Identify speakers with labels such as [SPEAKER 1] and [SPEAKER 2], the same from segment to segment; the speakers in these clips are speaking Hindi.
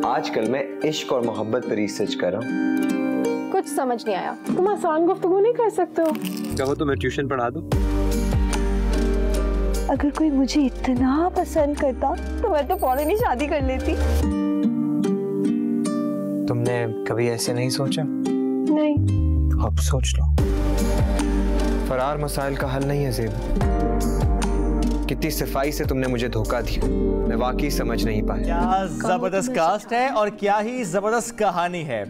[SPEAKER 1] आजकल मैं इश्क और मोहब्बत पर रिसर्च कर रहा हूँ।
[SPEAKER 2] कुछ समझ नहीं आया। तुम आसान गुफ्तगू नहीं कर सकते हो?
[SPEAKER 1] कहो तो मैं ट्यूशन पढ़ा दूँ।
[SPEAKER 2] अगर कोई मुझे इतना पसंद करता तो मैं तो फौरन ही शादी कर लेती।
[SPEAKER 1] तुमने कभी ऐसे नहीं सोचा?
[SPEAKER 2] नहीं।
[SPEAKER 1] तो अब सोच लो। फरार मसाइल का हल नहीं है ज़ेब। कितनी सफाई से तुमने मुझे धोखा दिया, मैं वाकई समझ नहीं पाया।
[SPEAKER 3] क्या जबरदस्त कास्ट है और क्या ही जबरदस्त कहानी है।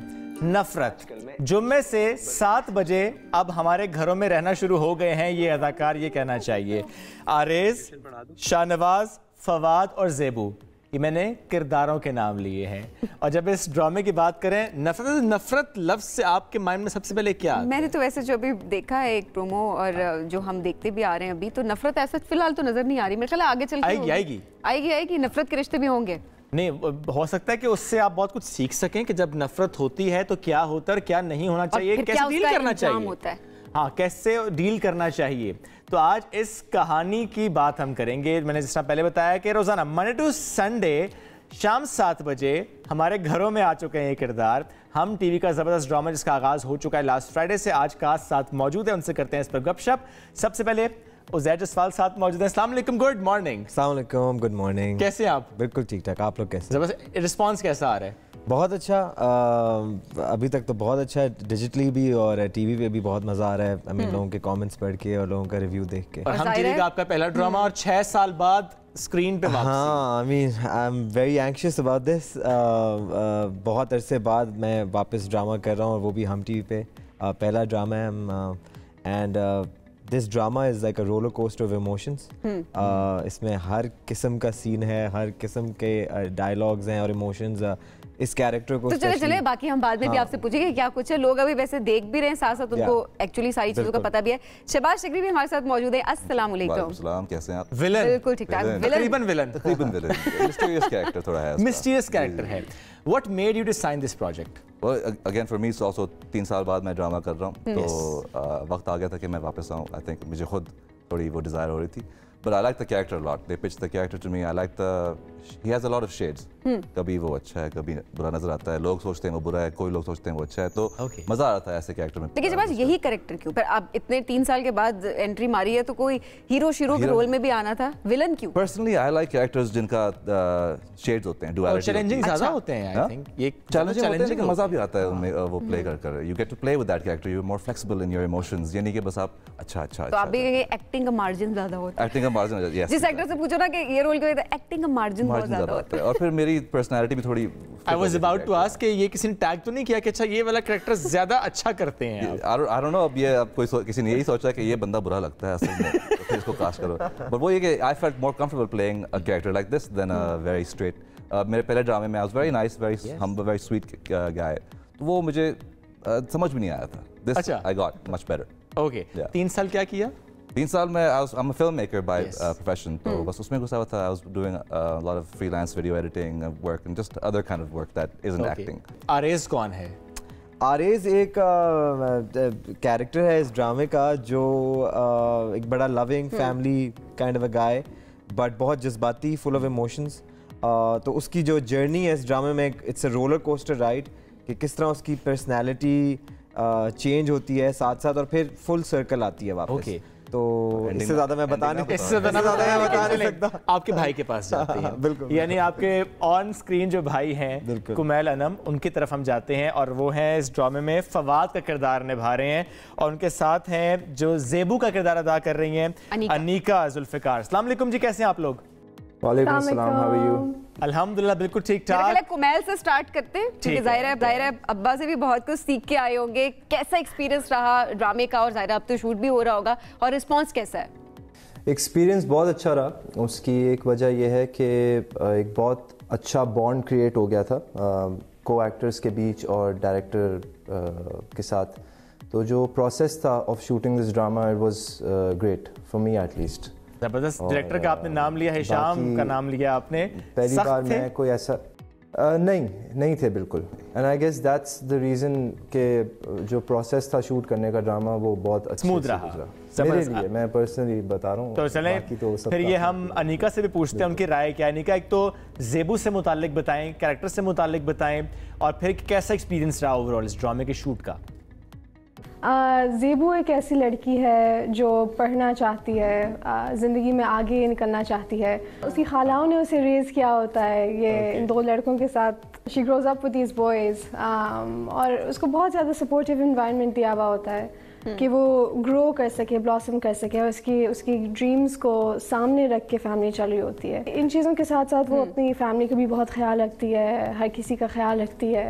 [SPEAKER 3] नफरत जुम्मे से 7 बजे अब हमारे घरों में रहना शुरू हो गए हैं ये अदाकार, ये कहना चाहिए। आरेज, शाहनवाज, फवाद और ज़ेबू, ये मैंने किरदारों के नाम लिए हैं। और जब इस ड्रामे की बात करें, नफरत लफ्ज़ से आपके माइंड में सबसे पहले क्या?
[SPEAKER 4] मैंने तो वैसे जो अभी देखा है एक प्रोमो और जो हम देखते भी आ रहे हैं अभी, तो नफरत ऐसा फिलहाल तो नजर नहीं आ रही। मेरे ख्याल आगे चल के आएगी नफरत के रिश्ते भी होंगे।
[SPEAKER 3] नहीं, हो सकता है कि उससे आप बहुत कुछ सीख सकें कि जब नफरत होती है तो क्या होता है और क्या नहीं होना चाहिए, कैसे डील करना चाहिए होता है। हाँ, कैसे डील करना चाहिए। तो आज इस कहानी की बात हम करेंगे। मैंने जिस तरह पहले बताया कि रोजाना मंडे टू संडे शाम 7 बजे हमारे घरों में आ चुके हैं ये किरदार। हम टीवी का जबरदस्त ड्रामा जिसका आगाज हो चुका है लास्ट फ्राइडे से, आज का साथ मौजूद है, उनसे करते हैं इस पर गपशप। सबसे पहले उज़ैर जसवाल साथ मौजूद हैं। अस्सलाम वालेकुम, गुड मॉर्निंग।
[SPEAKER 1] अस्सलाम वालेकुम, गुड मॉर्निंग।
[SPEAKER 3] कैसे हैं आप?
[SPEAKER 1] बिल्कुल ठीक ठाक, आप लोग कैसे?
[SPEAKER 3] जबरदस्त। रिस्पॉन्स कैसा आ रहा है?
[SPEAKER 1] बहुत अच्छा। अभी तक तो बहुत अच्छा है, डिजिटली भी और टीवी पे भी बहुत मजा आ रहा है। आई मीन लोगों के कमेंट्स पढ़ के और लोगों का रिव्यू देख के।
[SPEAKER 3] और हम टीवी का आपका पहला ड्रामा और 6 साल बाद स्क्रीन पे वापसी।
[SPEAKER 1] हाँ, I mean I am very anxious about this. बहुत अरसे बाद मैं वापस ड्रामा कर रहा हूँ और वो भी हम टीवी पे। पहला ड्रामा है and this drama is like a roller coaster of emotions. इसमें हर किस्म का सीन है, हर किस्म के डायलॉग्स हैं और इमोशंस इस कैरेक्टर को।
[SPEAKER 4] तो चले बाकी हम बाद में भी आपसे पूछेंगे क्या कुछ है। लोग अभी वैसे देख भी रहे हैं, साथ साथ उनको एक्चुअली सारी चीजों का पता भी है। शहबाज शिकरी भी हमारे साथ मौजूद है। अस्सलाम वालेकुम।
[SPEAKER 5] कैसे हैं आप?
[SPEAKER 3] विलन?
[SPEAKER 4] बिल्कुल ठीक ठाक।
[SPEAKER 3] तकरीबन विलन।
[SPEAKER 5] मिस्टीरियस कैरेक्टर थोड़ा है।
[SPEAKER 3] मिस्टीरियस कैरेक्टर है। What made you to sign this project?
[SPEAKER 5] Well, again for me it's also 3 साल बाद मैं ड्रामा कर रहा हूँ, तो वक्त आ गया था कि मैं वापस आऊँ। I think मुझे खुद थोड़ी वो डिज़ायर हो रही थी। But I like the character a lot. They pitched the character to me. I like he has a lot of shades. कभी वो अच्छा है, कभी बुरा नजर आता है। लोग सोचते हैं वो बुरा है, कोई लोग सोचते हैं वो अच्छा है। तो मजा आ रहा था ऐसे कैरेक्टर में।
[SPEAKER 4] लेकिन जब यही कैरेक्टर क्यों? पर आप इतने 3 साल के बाद एंट्री मारी है, तो कोई हीरो के रोल में भी आना था, विलन क्यों?
[SPEAKER 5] Personally, I like characters जिनका शेड्स होते हैं, duality।
[SPEAKER 3] चैलेंजिंग ज्यादा होते हैं। I think ये
[SPEAKER 5] चैलेंजिंग मजा भी आता है उनमें वो प्ले कर। You get to play with that character. You're more flexible in your emotions. ये नहीं कि बस आप अच्छा।
[SPEAKER 4] तो आप भी एक्टिंग का मार्जिन ज्यादा होता है।
[SPEAKER 5] एक्टिंग का मार्जिन, yes।
[SPEAKER 4] जिस एक्टर से पूछो ना कि ये रोल क्यों है, एक्टिंग का मार्जिन बहुत ज्यादा होता है।
[SPEAKER 5] और फिर मेरी पर्सनालिटी भी थोड़ी।
[SPEAKER 3] I was about to ask कि ये किसी ने टैग तो नहीं किया कि अच्छा ये वाला कैरेक्टर ज्यादा अच्छा करते हैं?
[SPEAKER 5] I don't know, अब ये अब किसी ने यही सोचा कि ये बंदा बुरा लगता है असल में, तो फिर इसको कास्ट करो। But वो ये कि I felt more comfortable playing a character like this than a very straight। मेरे पहले ड्रामे में I was very nice, very humble, very sweet guy। तो वो मुझे समझ भी नहीं आया था। This I got much better।
[SPEAKER 3] Okay, 3 साल क्या किया?
[SPEAKER 5] 3 साल में I'm a filmmaker by profession, तो बस उसमें घुसा हुआ था। I was doing a lot of freelance video editing work and just other kind of work that isn't acting।
[SPEAKER 3] आरेज कौन है?
[SPEAKER 1] आरेज एक कैरेक्टर है इस ड्रामे का जो एक बड़ा loving family kind of a guy, but बहुत जज्बाती, फुल ऑफ इमोशंस। तो उसकी जो जर्नी है इस ड्रामे में, it's a roller coaster ride कि किस तरह उसकी पर्सनैलिटी चेंज होती है साथ साथ और फिर फुल सर्कल आती है वापस। तो इससे ज्यादा मैं बता नहीं सकता।
[SPEAKER 3] आपके भाई के पास जाते हैं।
[SPEAKER 1] बिल्कुल।
[SPEAKER 3] यानी आपके ऑन स्क्रीन जो भाई हैं कुमैल अनम, उनकी तरफ हम जाते हैं और वो हैं इस ड्रामे में फवाद का किरदार निभा रहे हैं और उनके साथ हैं जो ज़ेबू का किरदार अदा कर रही हैं अनीका जुल्फिकार। अस्सलाम वालेकुम जी, कैसे हैं आप लोग?
[SPEAKER 6] वालेकुम अस्सलाम, हाउ आर यू?
[SPEAKER 3] अल्हम्दुलिल्लाह बिल्कुल ठीक ठाक।
[SPEAKER 4] कुमैल से स्टार्ट करते हैं क्योंकि जाहिर है अब्बा से भी बहुत कुछ सीख के आए होंगे। कैसा एक्सपीरियंस रहा ड्रामे का? और जाहिर है अब तो शूट भी हो रहा होगा, और रिस्पांस कैसा है?
[SPEAKER 6] एक्सपीरियंस बहुत अच्छा रहा। उसकी एक वजह यह है कि एक बहुत अच्छा बॉन्ड क्रिएट हो गया था को एक्टर्स के बीच और डायरेक्टर के साथ। तो जो प्रोसेस था of shooting this drama, it was great for me at least.
[SPEAKER 3] जबरदस्त। डायरेक्टर का आपने नाम लिया, हिशाम का नाम लिया आपने।
[SPEAKER 6] पहली बार मैं कोई ऐसा नहीं थे बिल्कुल। And I guess that's the reason कि जो प्रोसेस था शूट करने का ड्रामा वो बहुत अच्छा
[SPEAKER 3] स्मूथ रहा
[SPEAKER 6] मेरे लिए। मैं पर्सनली बता रहा हूँ।
[SPEAKER 3] तो चलें तो फिर ये हम अनिका से भी पूछते हैं उनकी राय क्या है। अनिका, एक तो ज़ेबू से मुतालिक बताएं, कैरेक्टर से मुतालिक बताएं, और फिर कैसा एक्सपीरियंस रहा ओवरऑल इस ड्रामे के शूट का।
[SPEAKER 7] ज़ेबू एक ऐसी लड़की है जो पढ़ना चाहती है, ज़िंदगी में आगे निकलना चाहती है। उसकी खालाओं ने उसे रेज़ किया होता है ये इन दो लड़कों के साथ। She grows up with these boys और उसको बहुत ज़्यादा सपोर्टिव इन्वायरमेंट दिया हुआ होता है कि वो ग्रो कर सके, ब्लॉसम कर सके, और उसकी ड्रीम्स को सामने रख के फैमिली चल रही होती है। इन चीज़ों के साथ साथ वो अपनी फैमिली का भी बहुत ख्याल रखती है, हर किसी का ख्याल रखती है।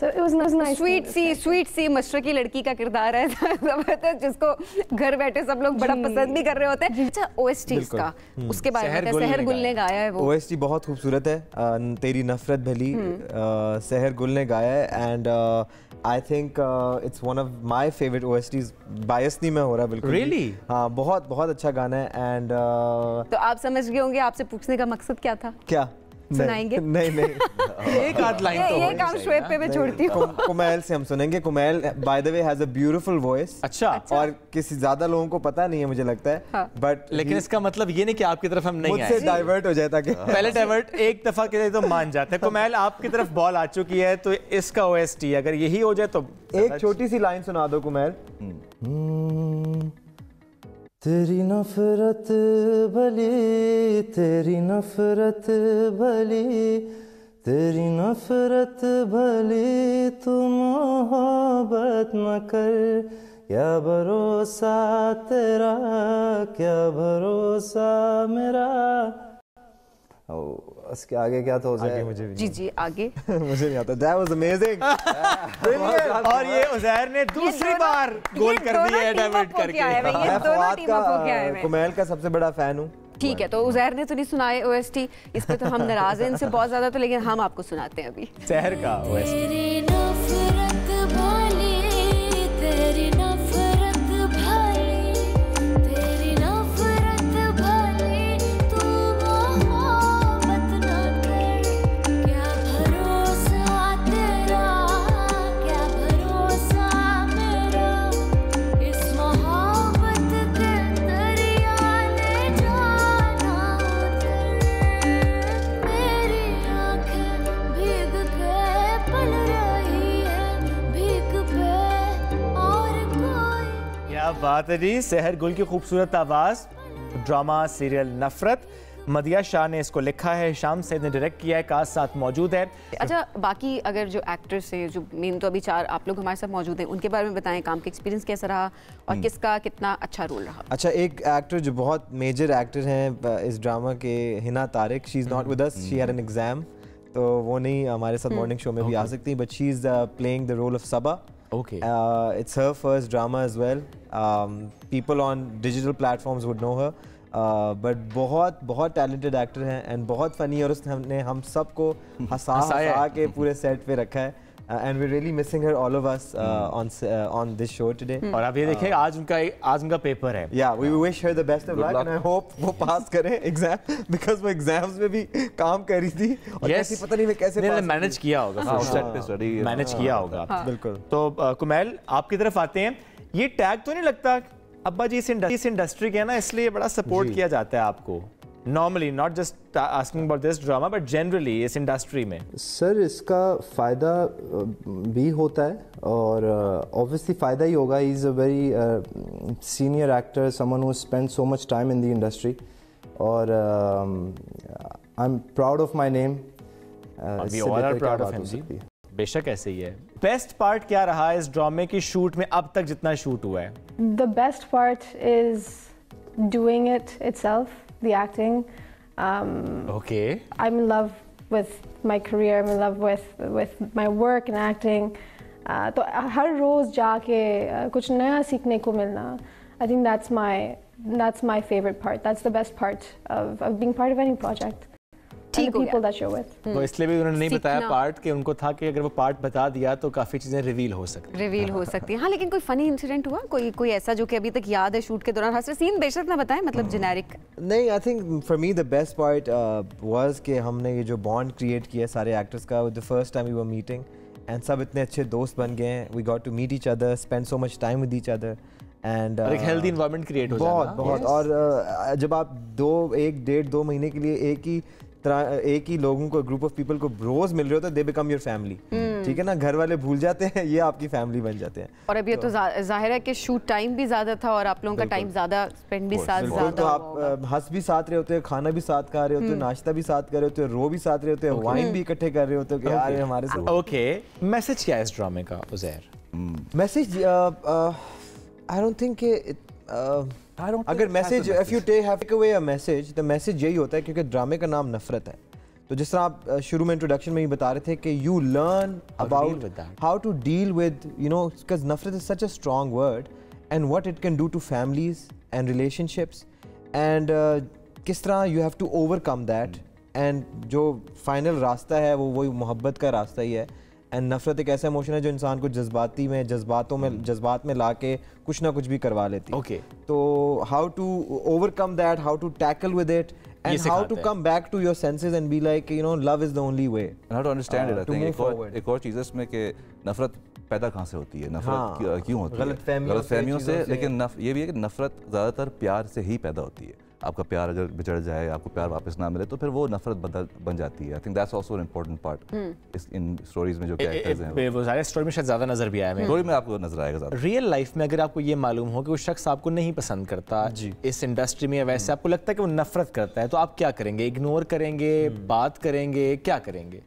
[SPEAKER 7] So it was nice.
[SPEAKER 4] Sweet सी मशरकी लड़की का किरदार है जबरदस्त, जिसको घर बैठे सब लोग बड़ा पसंद भी कर रहे होते हैं। अच्छा, OSTs का उसके बारे में सहर गुल ने गाया है। वो
[SPEAKER 1] OST बहुत खूबसूरत है, तेरी नफरत भली सहर गुल ने गाया है। And I think it's one of my favourite OSTs। बायस नहीं मैं हो रहा बिल्कुल।
[SPEAKER 3] Really?
[SPEAKER 1] हाँ, बहुत बहुत अच्छा गाना है। एंड
[SPEAKER 4] तो आप समझ गए होंगे आपसे पूछने का मकसद क्या था।
[SPEAKER 1] क्या
[SPEAKER 4] सुनाएंगे?
[SPEAKER 1] नहीं
[SPEAKER 3] एक आध लाइन तो
[SPEAKER 4] ये काम शोएब पे मैं छोड़ती हूँ।
[SPEAKER 1] कुमैल से हम सुनेंगे। Kumail by the way has a beautiful voice.
[SPEAKER 3] अच्छा।
[SPEAKER 1] और किसी ज्यादा लोगों को पता नहीं है मुझे लगता है।
[SPEAKER 4] हाँ।
[SPEAKER 1] बट
[SPEAKER 3] लेकिन इसका मतलब ये नहीं कि आपकी तरफ हम नहीं आए।
[SPEAKER 1] मुझसे डाइवर्ट हो जाए ताकि
[SPEAKER 3] पहले डाइवर्ट एक दफा के लिए तो मान जाते हैं। कुमैल आपकी तरफ बॉल आ चुकी है, तो इसका OST अगर यही हो जाए तो
[SPEAKER 1] एक छोटी सी लाइन सुना दो कुमैल।
[SPEAKER 6] तेरी नफरत भली, तेरी नफरत भली, तेरी नफरत भली, तू मोहब्बत न कर, क्या भरोसा तेरा, क्या भरोसा मेरा। उसके आगे क्या था उज़ैर?
[SPEAKER 1] मुझे
[SPEAKER 4] जी आगे
[SPEAKER 1] मुझे नहीं आता। That was amazing.
[SPEAKER 3] और ये उज़ैर ने दूसरी बार गोल कर दिया है डाइवर्ट करके।
[SPEAKER 1] मैं फवाद का कुमैल का सबसे बड़ा फैन हूँ।
[SPEAKER 4] ठीक है, तो उज़ैर ने तो नहीं सुनाए OST, इस पे तो हम नाराज हैं इनसे बहुत ज्यादा, तो लेकिन हम आपको सुनाते हैं अभी
[SPEAKER 3] सहर का OST। बात है जी, सहर गुल की खूबसूरत आवाज़। ड्रामा सीरियल नफरत, मदिया शाह ने इसको लिखा है, शाम सैयद ने डायरेक्ट किया है, कास्ट साथ मौजूद है।
[SPEAKER 4] अच्छा, बाकी अगर जो एक्टर्स हैं, जो मेन तो अभी 4 आप लोग हमारे साथ मौजूद हैं, उनके बारे में बताएं, काम का एक्सपीरियंस कैसा रहा और किसका कितना अच्छा रोल रहा।
[SPEAKER 1] अच्छा, एक एक्टर जो बहुत मेजर एक्टर हैं इस ड्रामा के, Hina Tariq, she is not with us, she had an exam, तो वो नहीं हमारे साथ मॉर्निंग शो में भी आ सकती, but she is playing the role of Saba.
[SPEAKER 3] Okay.
[SPEAKER 1] It's her first drama as well. People on digital platforms would know her. But बहुत talented actor हैं and बहुत funny, और उसने हम सबको हंसा के पूरे set पे रखा है। And we're really missing her, all of us, on this show today.
[SPEAKER 3] और आप ये देखिए, आज उनका पेपर है।
[SPEAKER 1] Yeah, we wish her the best of luck and I hope वो पास करे एग्जाम, because वो एग्जाम्स में भी काम कर रही थी और कैसे पता नहीं मैं कैसे पास
[SPEAKER 3] मैनेज किया होगा, मैनेज किया होगा।
[SPEAKER 1] बिल्कुल।
[SPEAKER 3] तो कुमैल, आपकी तरफ आते हैं। ये टैग तो नहीं लगता अब्बा जी इस इंडस्ट्री के ना, इसलिए बड़ा सपोर्ट किया जाता है आपको normally, not just asking about this drama but generally इस इंडस्ट्री में?
[SPEAKER 6] सर, इसका फ़ायदा भी होता है और ऑब्वियसली फ़ायदा ही होगा। He is a very senior actor, someone who spend so much time in the industry, और I am proud of my name.
[SPEAKER 3] बेशक ऐसे ही है। बेस्ट पार्ट क्या रहा इस ड्रामे की शूट में अब तक जितना शूट हुआ है?
[SPEAKER 7] The best part is doing it itself, the acting.
[SPEAKER 3] Okay.
[SPEAKER 7] I'm in love with my career. I'm in love with my work and acting. तो हर रोज जाके कुछ नया सीखने को मिलना. I think that's my favorite part. That's the best part of being part of any project. and the people that you're with.
[SPEAKER 3] वो इसलिए भी उन्होंने नहीं बताया पार्ट कि उनको था कि अगर वो पार्ट बता दिया तो काफी चीजें रिवील हो सकती हैं।
[SPEAKER 4] हाँ, लेकिन कोई फनी इंसिडेंट हुआ, कोई ऐसा जो कि अभी तक याद है शूट के दौरान? हंस सीन बेशक ना बताएं, मतलब जेनेरिक
[SPEAKER 1] नहीं। I think for me the best part was कि हमने ये जो बॉन्ड क्रिएट किया सारे एक्टर्स का, the first time we were meeting and सब इतने अच्छे दोस्त बन गए हैं। We got to meet each other, spend so much time with each other and
[SPEAKER 3] एक हेल्दी एनवायरनमेंट क्रिएट हो जाना
[SPEAKER 1] बहुत। और जब आप 1.5-2 महीने के लिए एक ही लोगों को, ग्रुप ऑफ पीपल को रोज मिल रहे हो तो दे बिकम योर फैमिली, ठीक है ना। घर वाले भूल जाते हैं, ये आपकी फैमिली बन जाते हैं।
[SPEAKER 4] और अब ये तो जाहिर है कि शूट टाइम भी ज्यादा था और आप लोगों का टाइम ज्यादा स्पेंड भी साथ ज्यादा,
[SPEAKER 1] तो आप हंस भी साथ रहे होते हैं, खाना भी साथ खा रहे होते हैं, नाश्ता भी साथ कर रहे होते हैं, रो भी साथ रहे होते हैं, वाइन भी इकट्ठे कर रहे होते हैं कि यार हमारे साथ।
[SPEAKER 3] ओके, मैसेज क्या है इस ड्रामे का Uzair?
[SPEAKER 1] Message I don't think अगर message if you take away a message, the message यही होता है क्योंकि ड्रामे का नाम नफरत है। तो जिस तरह आप शुरू में इंट्रोडक्शन में ही बता रहे थे कि you learn about how to deal with, you know, because नफरत is such a strong word and what it can do to families and relationships एंड किस तरह you have to overcome that. And जो फाइनल रास्ता है वो वही मोहब्बत का रास्ता ही है। एंड नफरत एक ऐसा इमोशन है जो इंसान को जज्बात में लाके कुछ ना कुछ भी करवा लेती है।
[SPEAKER 3] ओके,
[SPEAKER 1] तो how to overcome that, how to tackle with it and how to come back to your senses and be like, you know, love is the only way
[SPEAKER 5] and how to understand it. I think एक और चीज़ है इसमें कि नफरत पैदा कहाँ से होती है, नफरत क्यों होती है? गलतफहमियों से। लेकिन ये भी है कि नफरत ज़्यादातर प्यार से ही पैदा होती है। आपका प्यार अगर बिछड़ जाए, आपको प्यार वापस ना मिले तो फिर वो नफरत बन जाती है। I think that's also an important part in stories में जो कैरेक्टर्स हैं।
[SPEAKER 3] वो सारे स्टोरी में शायद ज़्यादा नजर भी आया है,
[SPEAKER 5] स्टोरी में आपको नजर आएगा ज़्यादा।
[SPEAKER 3] रियल लाइफ में अगर आपको ये मालूम हो कि वो शख्स आपको नहीं पसंद करता इस इंडस्ट्री में, वैसे आपको लगता है कि वो नफरत करता है, तो आप क्या करेंगे? इग्नोर करेंगे, बात करेंगे, क्या करेंगे?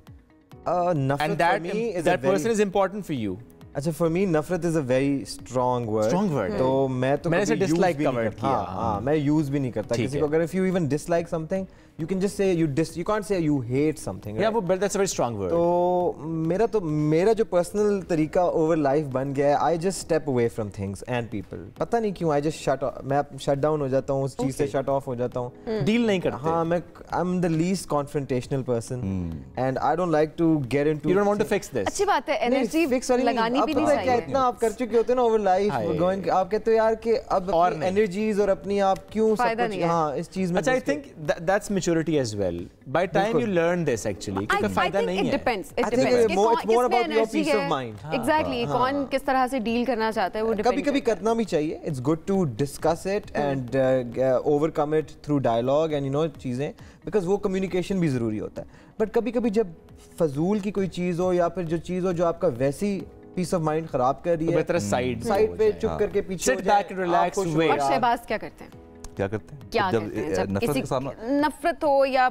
[SPEAKER 1] नफरत
[SPEAKER 3] that person is important for you.
[SPEAKER 1] अच्छा, फॉर मी नफरत is a very strong word. तो मैंने
[SPEAKER 3] इसे डिसलाइक कवर्ड किया।
[SPEAKER 1] हाँ, मैं यूज भी नहीं करता किसी को। अगर if you even dislike something, you can just say you can't say you hate something, right?
[SPEAKER 3] Yeah, but that's a very strong word.
[SPEAKER 1] तो मेरा जो पर्सनल तरीका ओवर लाइफ बन गया है, I just step away from things and people. पता नहीं क्यों, I just मैं शट डाउन हो जाता हूँ, उस चीज से शट ऑफ हो जाता हूँ,
[SPEAKER 3] डील नहीं करते।
[SPEAKER 1] हाँ, I'm the least confrontational person and I don't like to get into.
[SPEAKER 3] You don't want to fix this.
[SPEAKER 4] अच्छी बात है, एनर्जी लगानी भी नहीं चाहिए।
[SPEAKER 1] इतना आप कर चुके होते हैं ना ओवर लाइफ गोइंग, आप कहते हो यार कि अब एनर्जीज और अपनी आप क्यों सब कुछ, हाँ, इस चीज में।
[SPEAKER 3] अच्छा, I think that's maturity as well. By time you learn this actually, क्योंकि फायदा नहीं है।
[SPEAKER 4] It depends.
[SPEAKER 1] It's more about your peace of mind.
[SPEAKER 4] Exactly. कौन किस तरह से डील करना चाहता है वो डिपेंड।
[SPEAKER 1] कभी-कभी करना भी चाहिए। It's good to discuss it and overcome it through dialogue and you know चीजें, because वो communication भी जरूरी होता है। But कभी-कभी जब फजूल की कोई चीज हो या फिर जो चीज हो जो आपका वैसी पीस ऑफ माइंड खराब कर रही है,
[SPEAKER 3] बेहतर साइड
[SPEAKER 1] पे चुप करके पीछे
[SPEAKER 3] sit back and relax away।
[SPEAKER 4] और शहबाज क्या करते हैं?
[SPEAKER 5] जब
[SPEAKER 4] नफरत के सामने नफरत हो या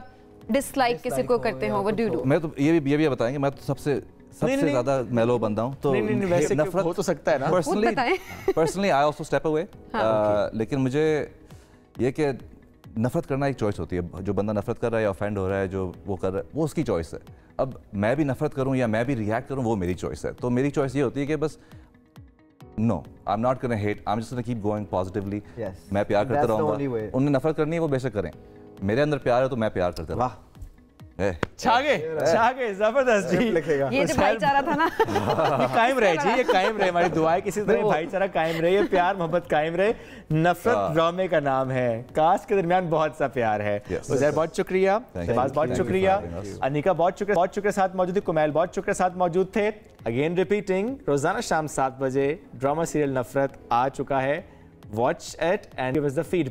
[SPEAKER 4] डिसलाइक किसी को करते हो, व्हाट डू यू डू?
[SPEAKER 5] मैं तो ये भी बताएंगे, मैं तो सबसे ज्यादा मेलो बंदा हूं, तो
[SPEAKER 3] वैसे नफरत हो तो सकता है ना।
[SPEAKER 5] Personally I also step away, लेकिन मुझे ये कि नफरत करना एक चॉइस होती है। जो बंदा नफरत कर रहा है या ऑफेंड हो रहा है, जो वो कर रहा है, वो उसकी चॉइस है। अब मैं भी नफरत करूं या मैं भी रिएक्ट करूं, वो मेरी चॉइस है। तो मेरी चॉइस ये होती है कि बस No, I'm not gonna hate. I'm just gonna keep going positively.
[SPEAKER 1] Yes.
[SPEAKER 5] मैं प्यार करता रहूँगा। उन्हें नफरत करनी है वो बेशक करें। मेरे अंदर प्यार है तो मैं प्यार करता रहूँ।
[SPEAKER 3] छागे जबरदस्त जी।
[SPEAKER 4] ये जो भाईचारा था ना,
[SPEAKER 3] ये कायम रहे जी, ये कायम रहे। हमारी दुआ है किसी तरह भाईचारा कायम रहे, ये प्यार मोहब्बत कायम रहे। नफरत ड्रामे का नाम है, कास्ट के दरमियान बहुत सा प्यार है। उज़ैर बहुत शुक्रिया, शहबाज बहुत शुक्रिया, अनिका बहुत शुक्रिया साथ मौजूद थे, कुमैल बहुत शुक्रिया साथ मौजूद थे। अगेन रिपीटिंग, रोजाना शाम 7 बजे ड्रामा सीरियल नफरत आ चुका है। Watch it and give us the feedback.